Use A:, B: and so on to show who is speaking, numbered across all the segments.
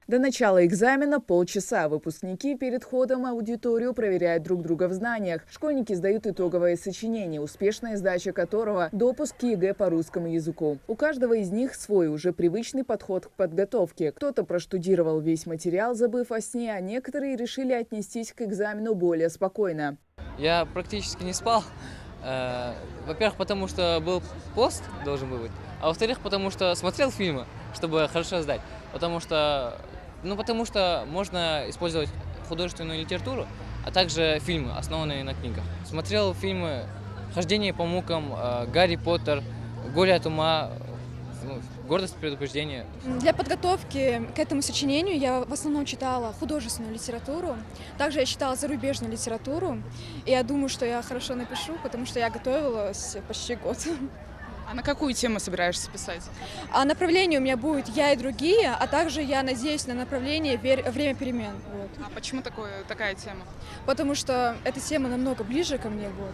A: До начала экзамена полчаса. Выпускники перед входом в аудиторию проверяют друг друга в знаниях. Школьники сдают итоговое сочинение, успешная сдача которого – допуск к ЕГЭ по русскому языку. У каждого из них свой уже привычный подход к подготовке. Кто-то проштудировал весь материал, забыв о сне, а некоторые решили отнестись к экзамену более спокойно.
B: Я практически не спал. Во-первых, потому что был пост, должен был быть. А во-вторых, потому что смотрел фильмы, чтобы хорошо сдать. Потому что можно использовать художественную литературу, а также фильмы, основанные на книгах. Смотрел фильмы «Хождение по мукам», «Гарри Поттер», «Горе от ума», «Гордость и предубеждение».
C: Для подготовки к этому сочинению я в основном читала художественную литературу. Также я читала зарубежную литературу. И я думаю, что я хорошо напишу, потому что я готовилась почти год.
D: А на какую тему собираешься писать?
C: А направление у меня будет «Я и другие», а также я надеюсь на направление «Время перемен». Вот.
D: А почему такая тема?
C: Потому что эта тема намного ближе ко мне. Вот.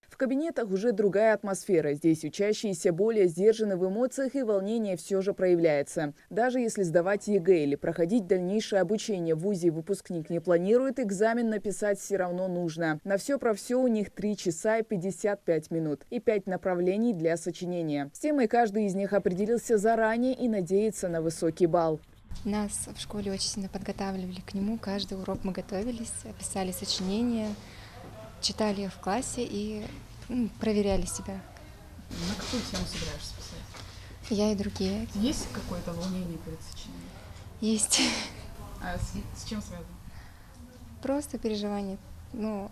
A: В кабинетах уже другая атмосфера. Здесь учащиеся более сдержаны в эмоциях, и волнение все же проявляется. Даже если сдавать ЕГЭ или проходить дальнейшее обучение в ВУЗе выпускник не планирует, экзамен написать все равно нужно. На все про все у них 3 часа и 55 минут и 5 направлений для сочинения. С темой каждый из них определился заранее и надеется на высокий балл.
E: Нас в школе очень сильно подготавливали к нему. Каждый урок мы готовились, писали сочинения, читали в классе и проверяли себя.
D: На какую тему собираешься писать?
E: Я и другие.
D: Есть какое-то волнение перед сочинением?
E: Есть.
D: А с чем связано?
E: Просто переживания.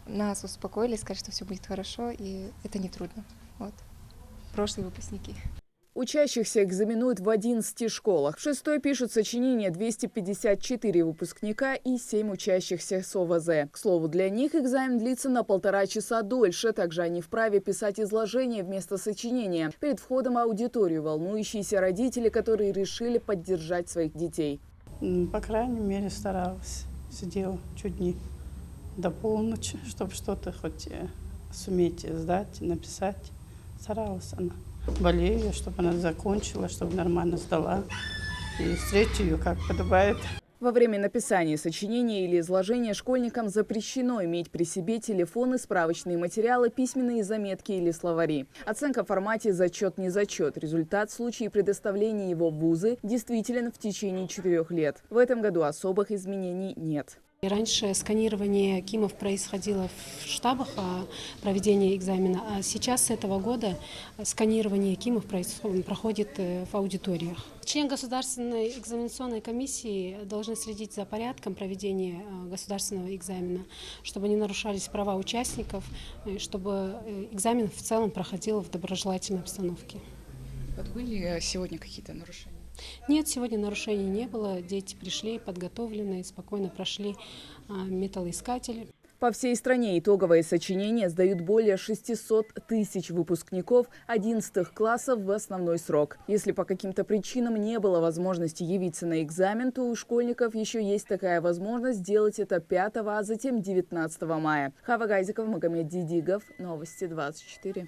E: Нас успокоили, сказали, что все будет хорошо, и это не трудно. Вот. Прошлые выпускники.
A: Учащихся экзаменуют в 11 школах. В 6-й пишут сочинение 254 выпускника и 7 учащихся с ОВЗ. К слову, для них экзамен длится на 1,5 часа дольше. Также они вправе писать изложение вместо сочинения. Перед входом в аудиторию волнующиеся родители, которые решили поддержать своих детей.
F: По крайней мере, старалась. Сидела чуть не до полночи, чтобы что-то хоть суметь сдать, написать. Старалась она. Болею, чтобы она закончила, чтобы нормально сдала. И встречу ее, как подобает.
A: Во время написания сочинения или изложения школьникам запрещено иметь при себе телефоны, справочные материалы, письменные заметки или словари. Оценка в формате «зачет-не зачет». Результат в случае предоставления его в вузы действителен в течение 4 лет. В этом году особых изменений нет.
G: Раньше сканирование КИМов происходило в штабах проведения экзамена, а сейчас с этого года сканирование КИМов проходит в аудиториях. Члены Государственной экзаменационной комиссии должны следить за порядком проведения государственного экзамена, чтобы не нарушались права участников, чтобы экзамен в целом проходил в доброжелательной обстановке.
D: Вот были сегодня какие-то нарушения?
G: Нет, сегодня нарушений не было. Дети пришли подготовленные, спокойно прошли металлоискатель.
A: По всей стране итоговое сочинение сдают более 600 тысяч выпускников 11 классов в основной срок. Если по каким-то причинам не было возможности явиться на экзамен, то у школьников еще есть такая возможность сделать это 5, а затем 19 мая. Хава Гайзикова, Магомед Дидигов. Новости 24.